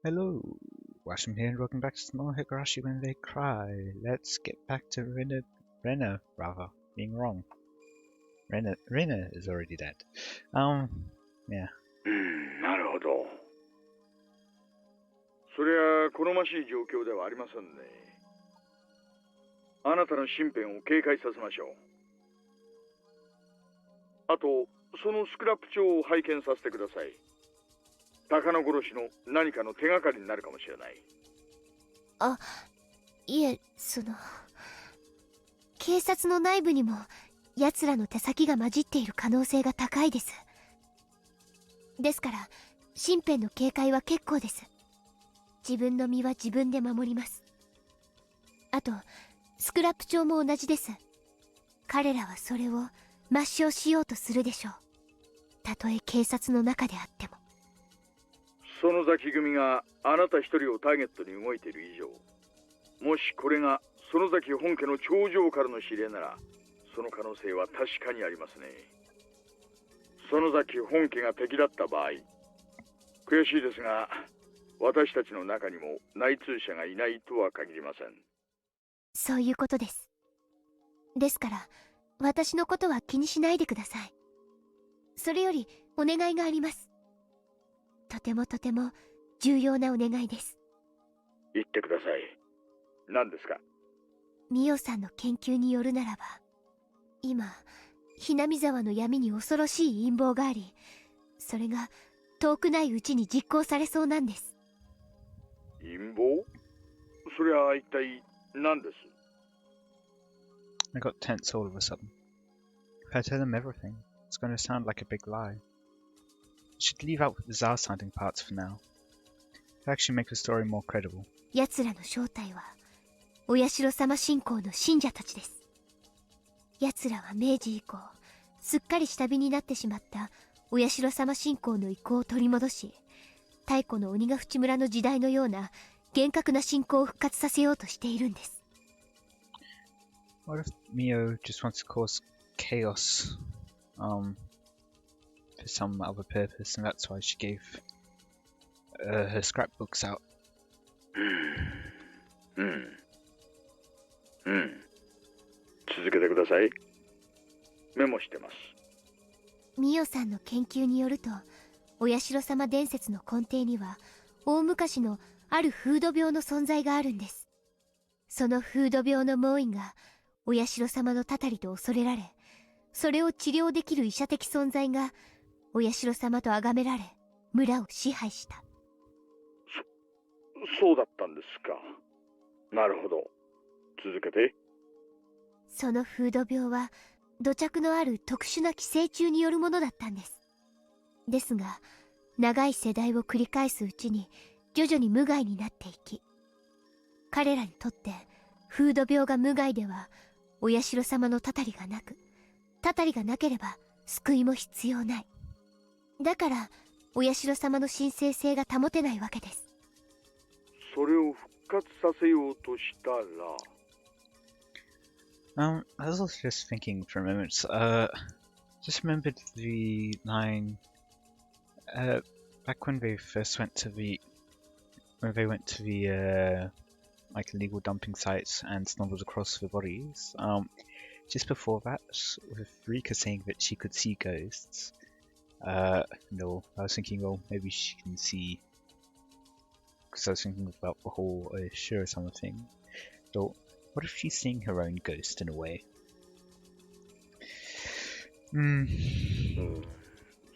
Hello, Watem here and welcome back to more Higurashi When They Cry. Let's get back to Rena, rather, being wrong. Rena is already dead. Yeah. なるほど。そりゃ好ましい状況ではありませんね。あなたの身辺を警戒させましょう。あと、そのスクラップ帳を拝見させてください。高野殺しの何かの手がかりになるかもしれない。あ、いえ、警察の内部にも奴らの手先が混じっている可能性が高いです。ですから身辺の警戒は結構です。自分の身は自分で守ります。あとスクラップ帳も同じです。彼らはそれを抹消しようとするでしょう。たとえ警察の中であっても。園崎組があなた一人をターゲットに動いている以上、もしこれが園崎本家の頂上からの指令なら、その可能性は確かにありますね。園崎本家が敵だった場合、悔しいですが私たちの中にも内通者がいないとは限りません。そういうことです。ですから私のことは気にしないでください。それよりお願いがあります。とても重要なお願いです。言ってください。何ですか？ミオさんの研究によるならば、今ひなみ沢の闇に恐ろしい陰謀があり、それが遠くないうちに実行されそうなんです。陰謀？それは一体何です？ I got tense all of a sudden. If I tell them everything, it's going to sound like a big lie. I should leave out the bizarre sounding parts for now. It actually makes the story more credible. 奴らの正体はお社様信仰の信者たちです。奴らは明治以降すっかり下火になってしまったお社様信仰の意向を取り戻し、太古の鬼ヶ淵村の時代のような厳格な信仰を復活させようとしているんです。What if Mio just wants to cause chaos, for some other purpose, and that's why she gave her scrapbooks out? 続けてください。メモしてます。ミオさんの研究によると、お社様伝説の根底には大昔のある風土病の存在があるんです。その風土病の猛威がお社様のたたりと恐れられ、それを治療できる医者的存在がお社様と崇められ、村を支配した。そうだったんですか。なるほど。続けて。その風土病は土着のある特殊な寄生虫によるものだったんです。ですが長い世代を繰り返すうちに徐々に無害になっていき、彼らにとって風土病が無害ではお社様のたたりがなく、たたりがなければ救いも必要ない。だからお社様の神聖性が保てないわけです。それを復活させようとしたら。I was also just thinking for a moment. Just remembered the line. Back when they first went to the, like illegal dumping sites and stumbled across the bodies. Just before that, with Rika saying that she could see ghosts. No, I was thinking, well, maybe she can see. Because I was thinking about the whole Shiro-sama thing. So, what if she's seeing her own ghost in a way?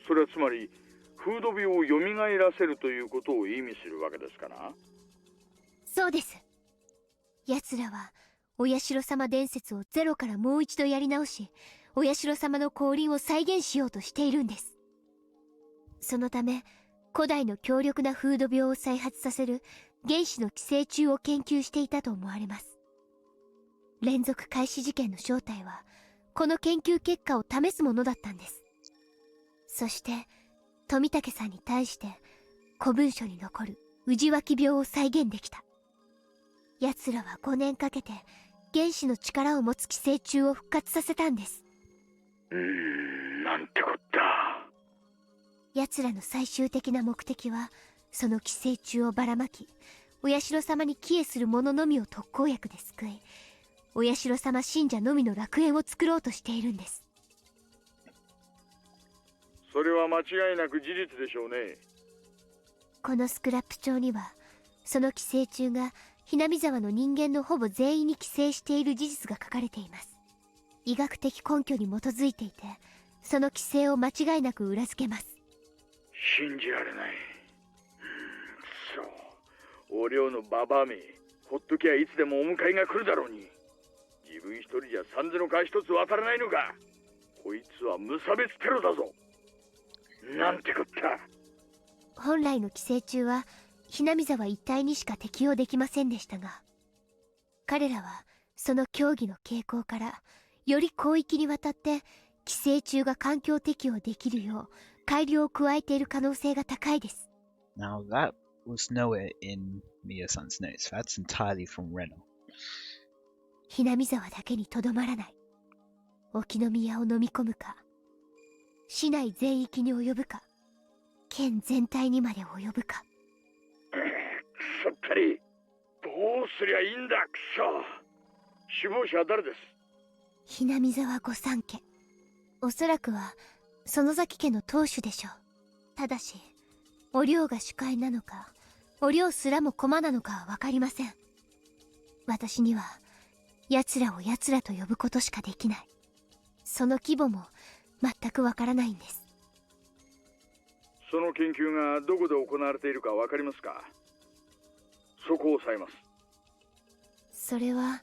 それはつまり風土病を蘇らせるということを意味するわけですかな。そうです。奴らはお社様伝説をゼロからもう一度やり直し、お社様の降臨を再現しようとしているんです。そのため古代の強力な風土病を再発させる原始の寄生虫を研究していたと思われます。連続開始事件の正体はこの研究結果を試すものだったんです。そして富武さんに対して古文書に残る氏脇病を再現できた。奴らは5年かけて原始の力を持つ寄生虫を復活させたんです。なんてこった。奴らの最終的な目的はその寄生虫をばらまき、お社様に帰依する者のみを特効薬で救い、お社様信者のみの楽園を作ろうとしているんです。それは間違いなく事実でしょうね。このスクラップ帳には、その寄生虫がひなみ沢の人間のほぼ全員に寄生している事実が書かれています。医学的根拠に基づいていて、その寄生を間違いなく裏付けます。信じられない。くそ、お寮のババアめ、ほっときゃいつでもお迎えが来るだろうに。自分一人じゃ三途の川一つ渡らないのか。こいつは無差別テロだぞ。なんてこった。本来の寄生虫はひなみ沢一帯にしか適用できませんでしたが、彼らはその競技の傾向からより広域にわたって寄生虫が環境適応できるよう改良を加えている可能性が高いです。 Now that was nowhere in Miya-san's notes. That's entirely from Reno. ひなみ沢だけにとどまらない。沖宮を飲み込むか、市内全域に及ぶか、県全体にまで及ぶか。くそったり、どうすりゃいいんだ。くそ。首謀者は誰です？ひなみ沢御三家。おそらくは園崎家の当主でしょう。ただしお寮が主会なのか、お寮すらも駒なのかは分かりません。私には奴らを奴らと呼ぶことしかできない。その規模も全く分からないんです。その研究がどこで行われているか分かりますか？そこを押さえます。それは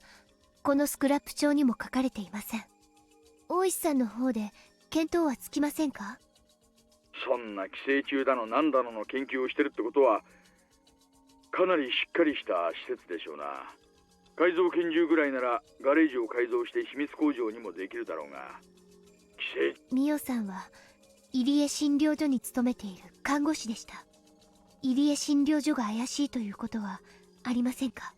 このスクラップ帳にも書かれていません。大石さんの方で見当はつきませんか？そんな寄生虫だのなんだのの研究をしてるってことはかなりしっかりした施設でしょうな。改造拳銃ぐらいならガレージを改造して秘密工場にもできるだろうが、寄生…ミオさんは入江診療所に勤めている看護師でした。入江診療所が怪しいということはありませんか？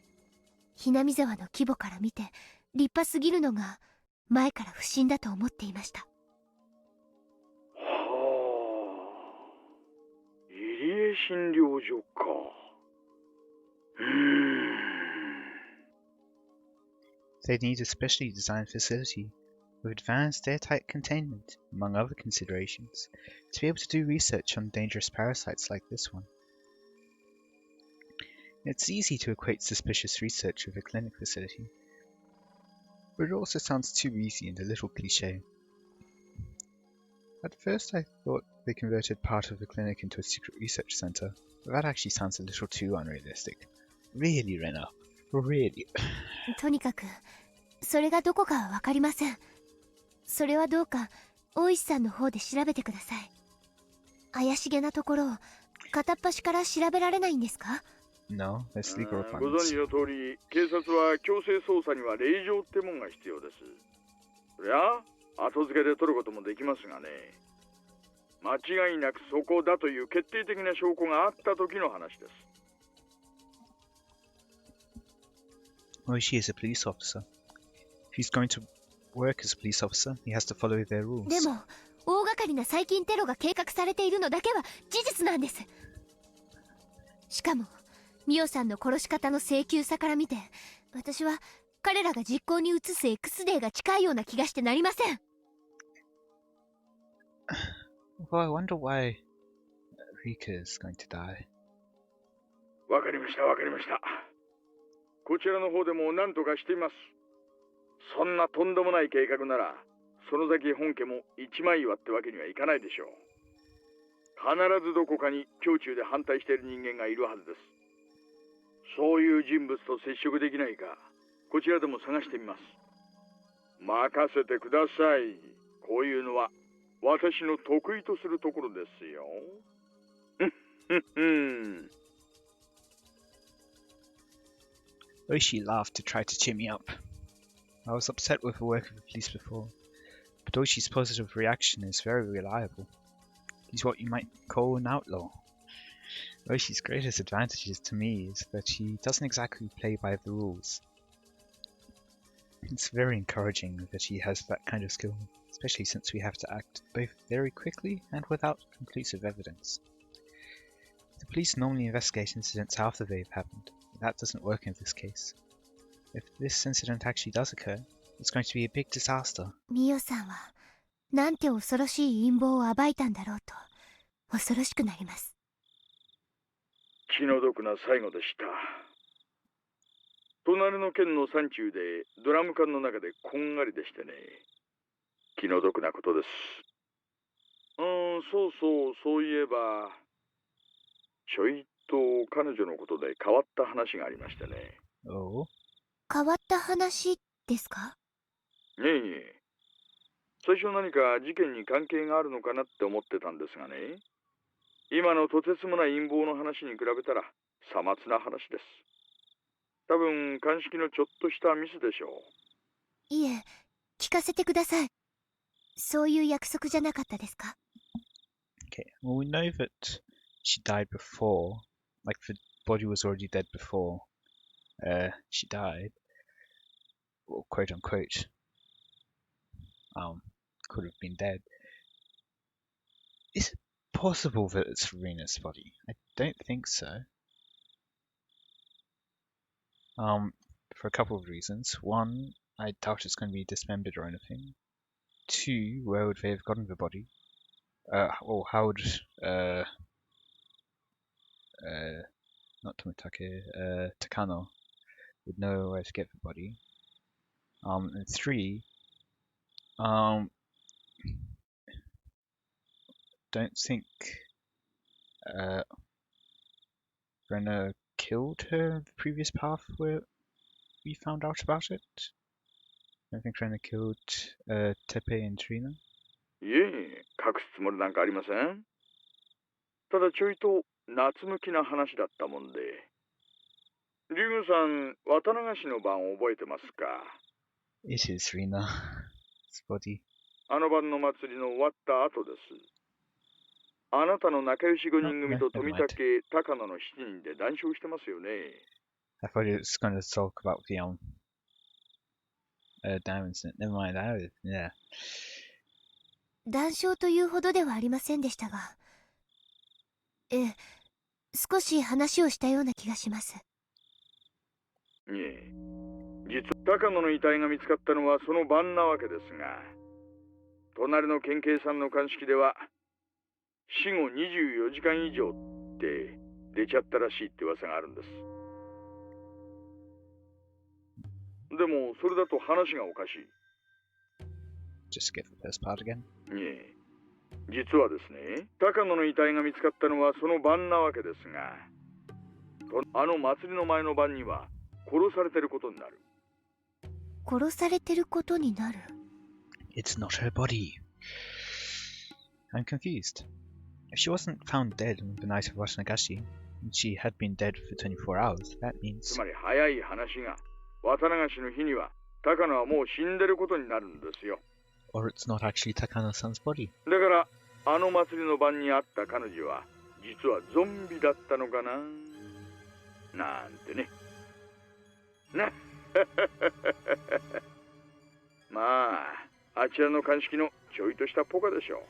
ひなみ沢の規模から見て立派すぎるのが前から不審だと思っていました。はあ、入江診療所か。They need a specially designed facility with advanced airtight containment, among other considerations, to be able to do research on dangerous parasites like this one. It's easy to equate suspicious research with a clinic facility, but it also sounds too easy and a little cliché. At first I thought they converted part of the clinic into a secret research center, but that actually sounds a little too unrealistic. Really, Rena? Really? とにかくそれがどこかは分かりません。それはどうか大石さんの方で調べてください。怪しげなところを片っ端から調べられないんですか？ No, there's legal ご存知 requirements. の通り、警察は強制捜査には令状ってもんが必要です。そりゃ後付けで取ることもできますがね、間違いなくそこだという決定的な証拠があった時の話です。Oishi is a police officer. If he's going to work as a police officer, he has to follow their rules. でも大掛かりな細菌テロが計画されているのだけは事実なんです。しかもミオさんの殺し方の請求さから見て、私は彼らが実行に移す X デーが近いような気がしてなりません。Well, I wonder why Rika is going to die. わかりました、わかりました。こちらの方でも何とかしています。そんなとんでもない計画なら園崎本家も一枚岩ってわけにはいかないでしょう。必ずどこかに胸中で反対している人間がいるはずです。そういう人物と接触できないか、こちらでも探してみます。任せてください。こういうのは私の得意とするところですよ。Oishi laughed to try to cheer me up. I was upset with the work of the police before, but Oishi's positive reaction is very reliable. He's what you might call an outlaw. Oishi's greatest advantages to me is that he doesn't exactly play by the rules. It's very encouraging that he has that kind of skill, especially since we have to act both very quickly and without conclusive evidence. The police normally investigate incidents after they've happened. That doesn't work in this case. If this incident actually does occur, it's going to be a big disaster. ミオさんはなんて恐ろしい陰謀を暴いたんだろうと恐ろしくなります。気の毒な最後でした。隣の県の山中でドラム缶の中でこんがりでしてね。気の毒なことです。そういえば、ちょいと彼女のことで変わった話がありましてね。Oh? 変わった話ですか？いえいえ。最初何か事件に関係があるのかなって思ってたんですがね。今のとてつもない陰謀の話に比べたらさまつな話です。多分鑑識のちょっとしたミスでしょう。いえ、聞かせてください。そういう約束じゃなかったですか？ Okay, well, we know that she died before, like the body was already dead before she died, or quote unquote, could have been dead. Is it possible that it's Rena's body? I don't think so. For a couple of reasons. One, I doubt it's going to be dismembered or anything. Two, where would they have gotten the body? Or how would not Tomitake, Takano would know where to get the body. And three, don't think Rena killed her the previous path where we found out about it. I don't think Rena killed Tepe and Trina. いえ、隠すつもりなんかありません。ただちょいと夏向きな話だったもんで。リグさん、綿流しの晩覚えてますか？ It is Rina's body. あの晩の祭りの終わった後です。あなたの仲良し5人組と富武、高野の7人で談笑してますよね。I thought it was going to talk about the dam incident. Never mind that. Yeah. 談笑というほどではありませんでしたが、少し話をしたような気がします。いえ、実は高野の遺体が見つかったのはその晩なわけですが、隣の県警さんの鑑識では死後24時間以上って出ちゃったらしいって噂があるんです。でもそれだと話がおかしい。Just skip the first part again. いえ、実はですね、高野の遺体が見つかったのはその晩なわけですが、あの祭りの前の晩には殺されてることになる。殺されてることになる。It's not her body. I'm confused. If she wasn't found dead on the night of Watanagashi, and she had been dead for 24 hours, that means... つまり早い話が、綿流しの日には高野はもう死んでることになるんですよ。Or it's not actually Takano-san's body. だからあの祭りの晩に会った彼女は実はゾンビだったのかななんてね。なまああちらの鑑識のちょいとしたポカでしょう。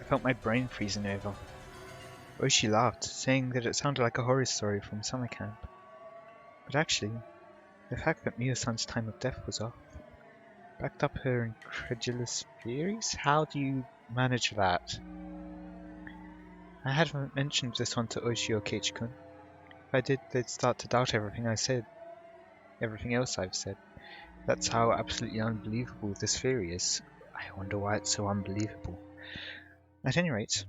I felt my brain freezing over. Oshi laughed, saying that it sounded like a horror story from summer camp. But actually, the fact that Miyo-san's time of death was off backed up her incredulous theories? How do you manage that? I hadn't mentioned this one to Oshi or Keiichi-kun. If I did, they'd start to doubt everything I said. Everything else I've said. That's how absolutely unbelievable this theory is. I wonder why it's so unbelievable. At any rate,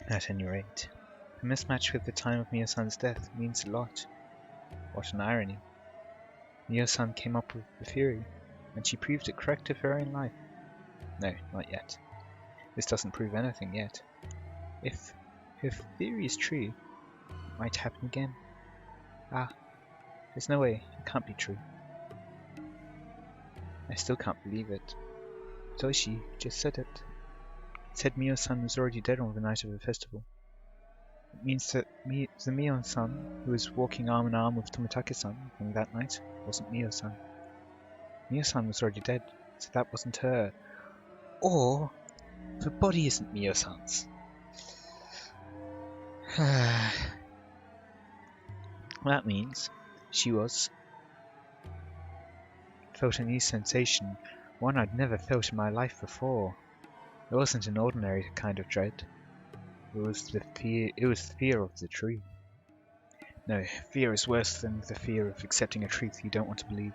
the mismatch with the time of Miyo-san's death means a lot. What an irony. Miyo-san came up with the theory, and she proved it correct with her own life. No, not yet. This doesn't prove anything yet. If her theory is true, it might happen again. There's no way, it can't be true. I still can't believe it. Toshi just said it. It said Miyo-san was already dead on the night of the festival. It means that the Miyo-san who was walking arm in arm with Tomitake-san on that night wasn't Miyo-san. Miyo-san was already dead, so that wasn't her. Or The body isn't Mio-san's. That means she felt a new sensation, one I'd never felt in my life before. It wasn't an ordinary kind of dread. It was the fear of the truth. No, fear is worse than the fear of accepting a truth you don't want to believe.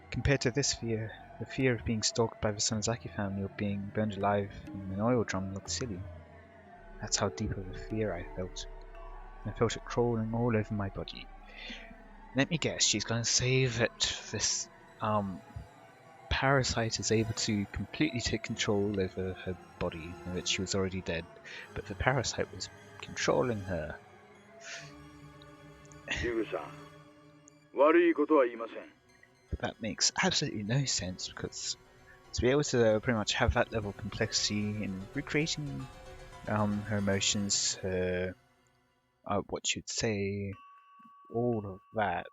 Compared to this fear, the fear of being stalked by the Sonozaki family or being burned alive in an oil drum looked silly. That's how deep of a fear I felt. I felt it crawling all over my body. Let me guess, she's going to say that this parasite is able to completely take control over her body, and that she was already dead, but the parasite was controlling her. ヒグさん、悪いことは言いません。 But that makes absolutely no sense, because to be able to pretty much have that level of complexity in recreating her emotions, her what you'd say, all of that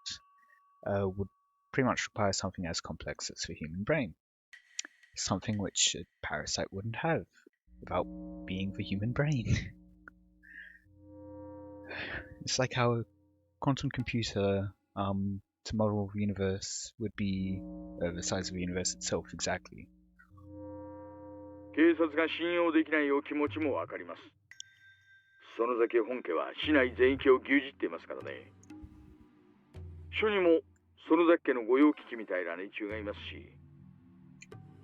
would pretty much require something as complex as the human brain. Something which a parasite wouldn't have without being the human brain. It's like how a quantum computer to model the universe would be the size of the universe itself exactly. 警察が信用できないお気持ちもわかります。園崎本家は市内全域を牛耳っていますからね。署にも園崎家の御用聞きみたいな連中がいますし、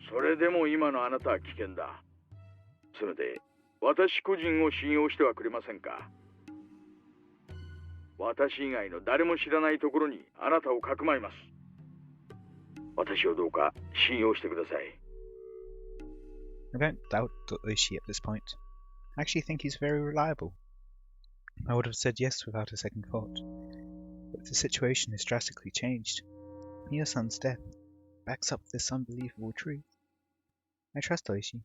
それでも今のあなたは危険だ。せめて私個人を信用してはくれませんか。私以外の誰も知らないところにあなたをかくまいます。私をどうか信用してください。I don't doubt Oishi at this point. I actually think he's very reliable. I would have said yes without a second thought. But the situation has drastically changed. Mio-san's death backs up this unbelievable truth. I trust Oishi.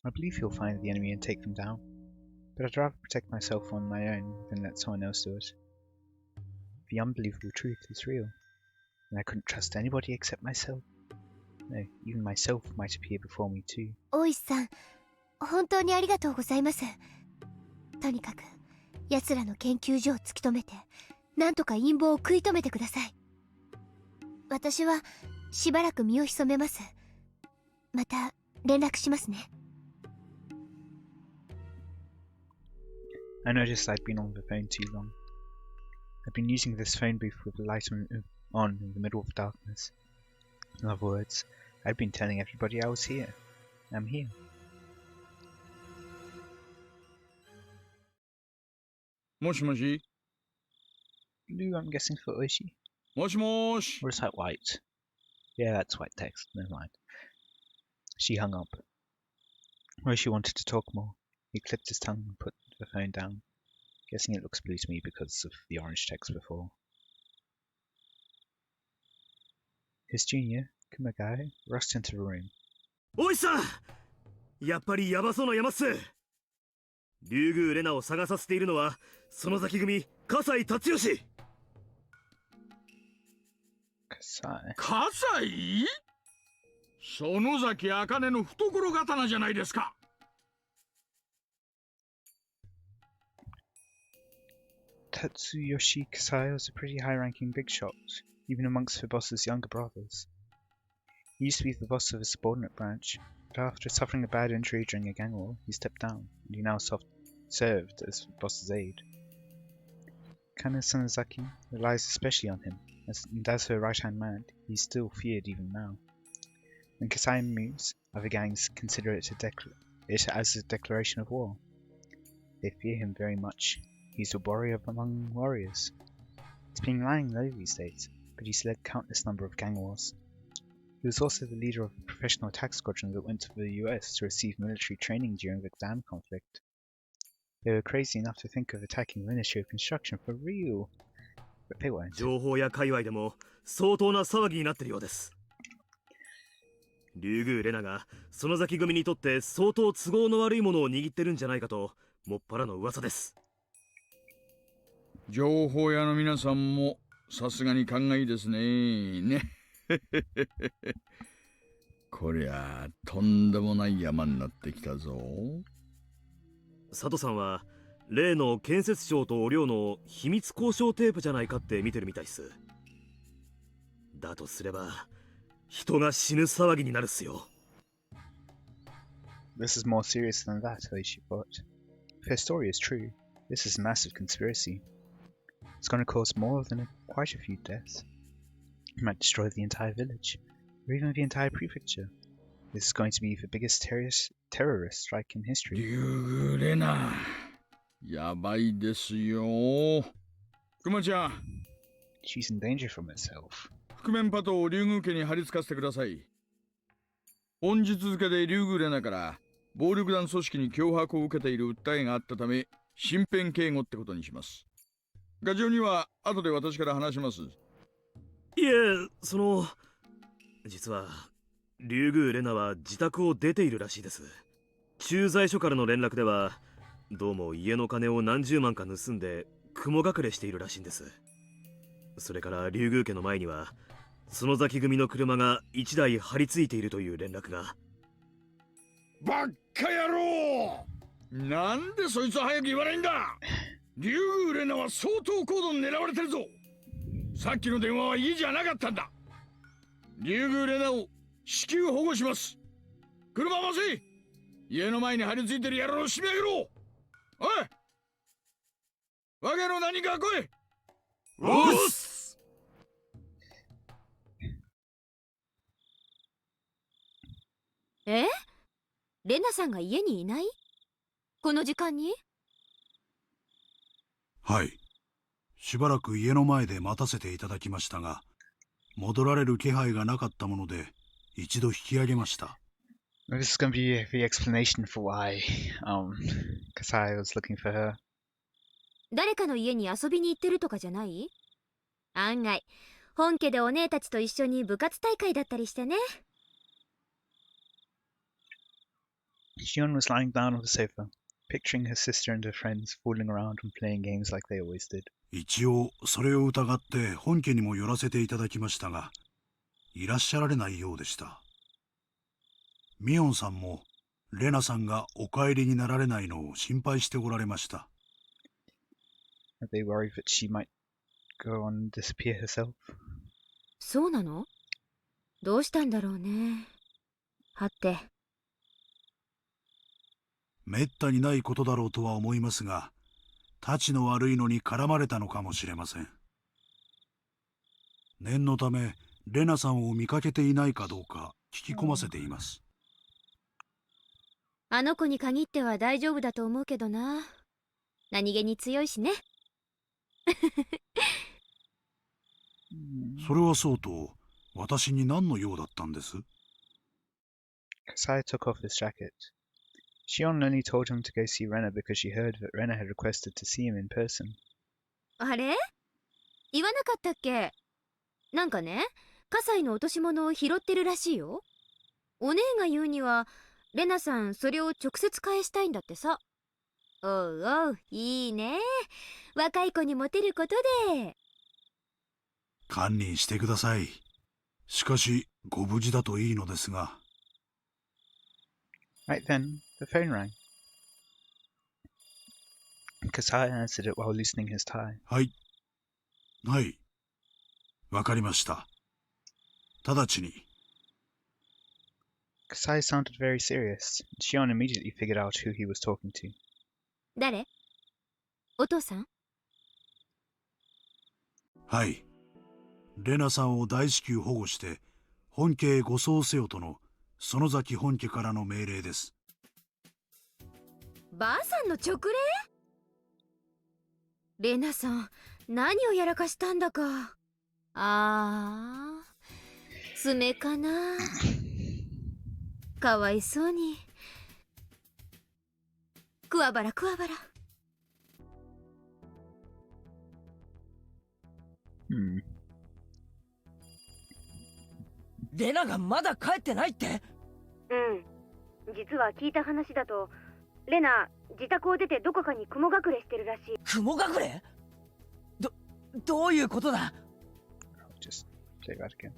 I believe he'll find the enemy and take them down. But I'd rather protect myself on my own than let someone else do it. The unbelievable truth is real, and I couldn't trust anybody except myself. No, even myself might appear before me too. 大石さん、本当にありがとうございます。とにかく奴らの研究所を突き止めて、なんとか陰謀を食い止めてください。私はしばらく身を潜めます。また連絡しますね。I noticed I'd been on the phone too long. I'd been using this phone booth with the light on in the middle of darkness. In other words, I'd been telling everybody I was here. I'm here. Moshi moshi. Blue, I'm guessing for Oishi. Moshi moshi. Or is that white? Yeah, that's white text. Never mind. She hung up. Oishi wanted to talk more. He clicked his tongue and put the phone down. Guessing it looks blue to me because of the orange text before. His junior, Kumagai, rushed into the room. おいさん、やっぱりヤバそうな山っす。竜宮レナを探させているのは園崎組葛西達義。Kasai? 葛西？園崎茜の懐刀じゃないですか。Tatsuyoshi Kasai was a pretty high-ranking big shot, even amongst the boss's younger brothers. He used to be the boss of a subordinate branch, but after suffering a bad injury during a gang war, he stepped down, and he now served as the boss's aide. Kana Sonozaki relies especially on him, and as her right-hand man, he's still feared even now. When Kasai moves, other gangs consider it as a declaration of war. They fear him very much. He's a warrior among warriors. He's been lying low these days, but he's led countless number of gang wars. He was also the leader of a professional attack squadron that went to the US to receive military training during the Dam conflict. They were crazy enough to think of attacking the Ministry of Construction for real, but they weren't. 情報や界隈でも相当な騒ぎになってるようです。竜宮レナが園崎組にとって相当都合の悪いものを握ってるんじゃないかともっぱらの噂です。情報屋の皆さんもさすがに勘がいいですね。こりゃとんでもない山になってきたぞ。佐藤さんは例の建設省とお寮の秘密交渉テープじゃないかって見てるみたいっす。だとすれば人が死ぬ騒ぎになるっすよ。This is more serious than that, Hoichi thought. If her story is true, this is a massive conspiracy. It's going to cause more than quite a few deaths. It might destroy the entire village, or even the entire prefecture. This is going to be the biggest terrorist strike in history. リュウグレナ、やばいですよ。クマちゃん、She's in danger from herself. 覆面パトをリュウグ家に貼り付かせてください。本日付でリュウグレナから暴力団組織に脅迫を受けている訴えがあったため、身辺警護ってことにします。ガジオには後で私から話します。いえ、実はリュウグウレナは自宅を出ているらしいです。駐在所からの連絡ではどうも家の金を何十万か盗んで雲隠れしているらしいんです。それからリュウグウ家の前には園崎組の車が1台張り付いているという連絡が。ばっか野郎、なんでそいつは早く言わないんだ。リュウグウレナは相当高度に狙われてるぞ。さっきの電話は家じゃなかったんだ。リュウグウレナを至急保護します。車回せ。家の前に張り付いてる野郎を締め上げろ。おい、我がの何か来い。おっす。レナさんが家にいない？この時間に？はい。しばらく家の前で待たせていただきましたが、戻られる気配がなかったもので、一度引き上げました。This is going to be the explanation for why Kasai was looking for her. 誰かの家に遊びに行ってるとかじゃない？案外、本家でお姉たちと一緒に部活大会だったりしてね。Shion was lying down on the sofa, picturing her sister and her friends fooling around and playing games like they always did. 一応、それを疑って本家にも寄らせていただきましたが、いらっしゃられないようでした。ミオンさんも、レナさんがお帰りになられないのを心配しておられました。Are they worried that she might go on and disappear herself? そうなの？どうしたんだろうね。はって。めったにないことだろうとは思いますが、たちの悪いのに絡まれたのかもしれません。念のため、レナさんを見かけていないかどうか聞き込ませています。あの子に限っては大丈夫だと思うけどな。何気に強いしね。それはそうと、私に何の用だったんです？ Kasai took off his jacket. Shion only told him to go see Rena because she heard that Rena had requested to see him in person. あれ？言わなかったっけ？なんかね、葛西の落とし物を拾ってるらしいよ。お姉が言うには、レナさんそれを直接返したいんだってさ。おうおう、いいね。若い子にモテることで。堪忍してください。しかし、ご無事だといいのですが。Right then, the phone rang. Kasai answered it while loosening his tie. はい。はい。わかりました。直ちに。Kasai sounded very serious. Shion immediately figured out who he was talking to. 誰？お父さん？はい。レナさんを大至急保護して、本家へ護送せよとの園崎本家からの命令です。ばあさんの直令？レナさん、何をやらかしたんだか。爪かな。かわいそうに。くわばらくわばら。レナがまだ帰ってないって？うん。実は聞いた話だと、レナ、自宅を出てどこかに雲隠れしてるらしい。雲隠れ？どういうことだ？ Just say that again.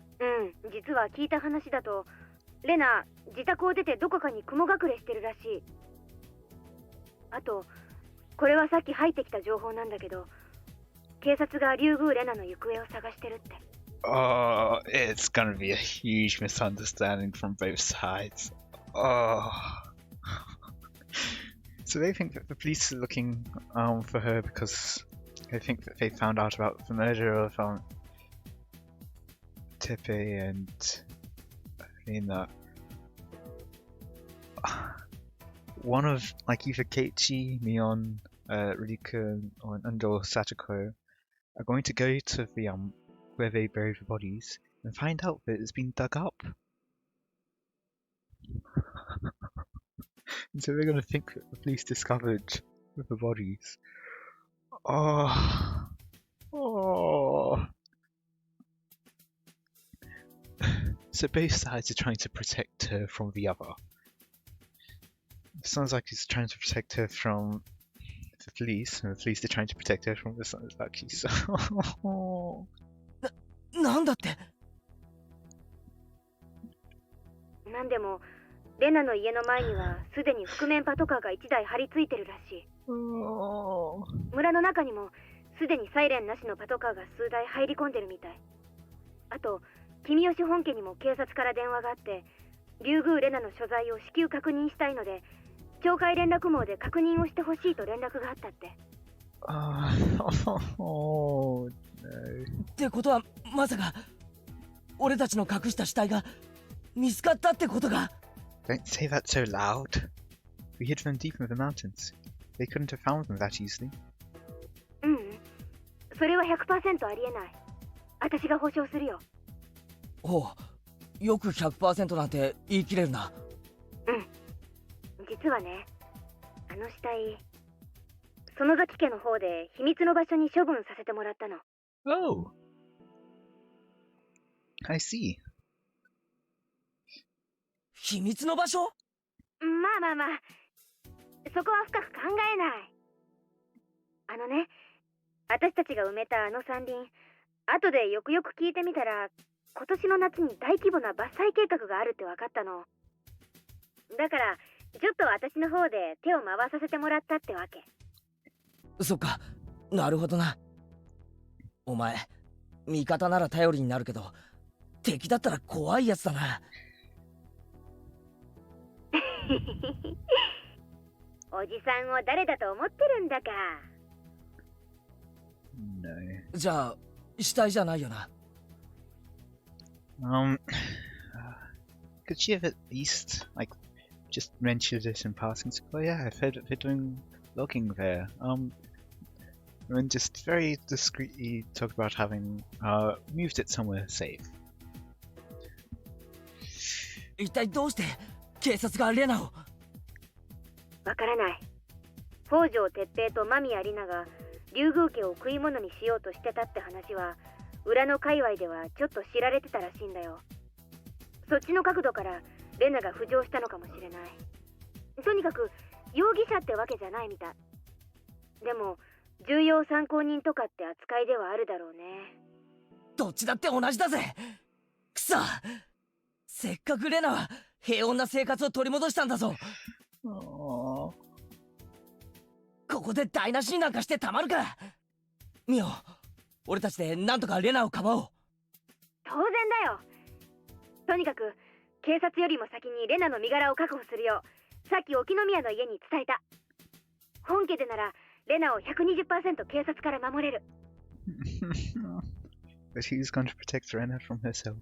実は聞いた話だと、レナ、自宅を出てどこかに雲隠れしてるらしい。あと、これはさっき入ってきた情報なんだけど、警察がリュウグウレナの行方を探してるって。Oh, it's gonna be a huge misunderstanding from both sides. Oh. So they think that the police are looking for her because they think that they found out about the murder of Tepe and Lena. One of like either Keiichi, Mion, Rika, or Satoko are going to go to the where they buried the bodies and find out that it's been dug up. And so they're going to think that the police discovered the bodies. Oh. Oh. So both sides are trying to protect her from the other. It sounds like he's trying to protect her from the police, and the police are trying to protect her from the Sanzaki. So なんだって。なんでもレナの家の前にはすでに覆面パトカーが1台張り付いてるらしい。村の中にもすでにサイレンなしのパトカーが数台入り込んでるみたい。あと君吉本家にも警察から電話があって、リュウグウレナの所在を至急確認したいので懲戒連絡網で確認をしてほしいと連絡があったって。Oh, no. ってことはまさか俺たちの隠した死体が見つかったってことが。 Don't say that so loud. We hid them deep in the mountains. They couldn't have found them that easily. それは 100% ありえない。私が保証するよ。おう、よく 100% なんて言い切れるな。実はね、あの死体、園崎家の方で秘密の場所に処分させてもらったの。Oh. I see. 秘密の場所？まあ、そこは深く考えない。あのね、私たちが埋めたあの山林、後でよくよく聞いてみたら、今年の夏に大規模な伐採計画があるって分かったの。だからちょっと私の方で手を回させてもらったってわけ。そっか、なるほどな。お前、味方なら頼りになるけど、敵だったら怖いやつだな。おじさんを誰だと思ってるんだか。No. じゃあ、死体じゃないよな。Could she have at least, like, just mentioned it in passing? So, oh yeah, I've heard that they're doing logging there. And just very discreetly talk about having moved it somewhere safe. 一体どうして警察がレナを。わからない。北条哲平と間宮里奈が竜宮家を食い物にしようとしてたって話は裏の界隈ではちょっと知られてたらしいんだよ。そっちの角度からレナが浮上したのかもしれない。とにかく容疑者ってわけじゃないみたい。でも重要参考人とかって扱いではあるだろうね。どっちだって同じだぜ。くそ、せっかくレナは平穏な生活を取り戻したんだぞ。ここで台無しになんかしてたまるか。ミオ、俺たちでなんとかレナをかばおう。当然だよ。とにかく警察よりも先にレナの身柄を確保するようさっき沖宮の家に伝えた。本家でならレナを 120% 警察から守れる。But who's going to protect Rena from herself?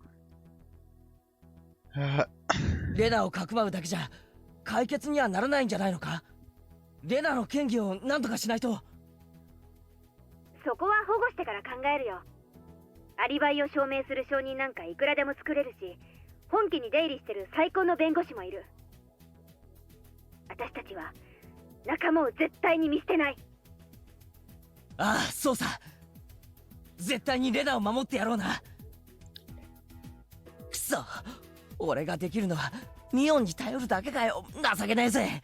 レナをかくまうだけじゃ解決にはならないんじゃないのか。レナの嫌疑を何とかしないと。そこは保護してから考えるよ。アリバイを証明する証人なんかいくらでも作れるし、本家に出入りしてる最高の弁護士もいる。私たちは仲間を絶対に見捨てない。ああ、そうさ。絶対にレナを守ってやろうな。くそ、俺ができるのはミオンに頼るだけかよ。情けねえぜ。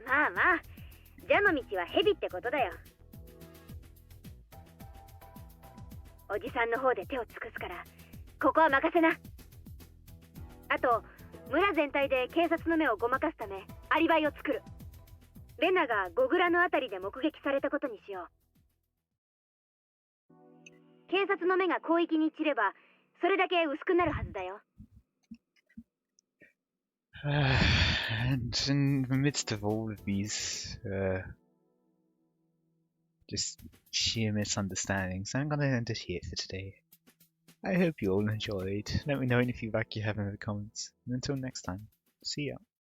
まあまあ、蛇の道は蛇ってことだよ。おじさんの方で手を尽くすからここは任せな。あと村全体で警察の目をごまかすためアリバイを作る。レナがゴグラのあたりで目撃されたことにしよう。警察の目が広域に散ればそれだけ薄くなるはずだよ。And in the midst of all of these just sheer misunderstandings, I'm gonna end it here for today. I hope you all enjoyed. Let me know any feedback you have in the comments. And until next time, see ya.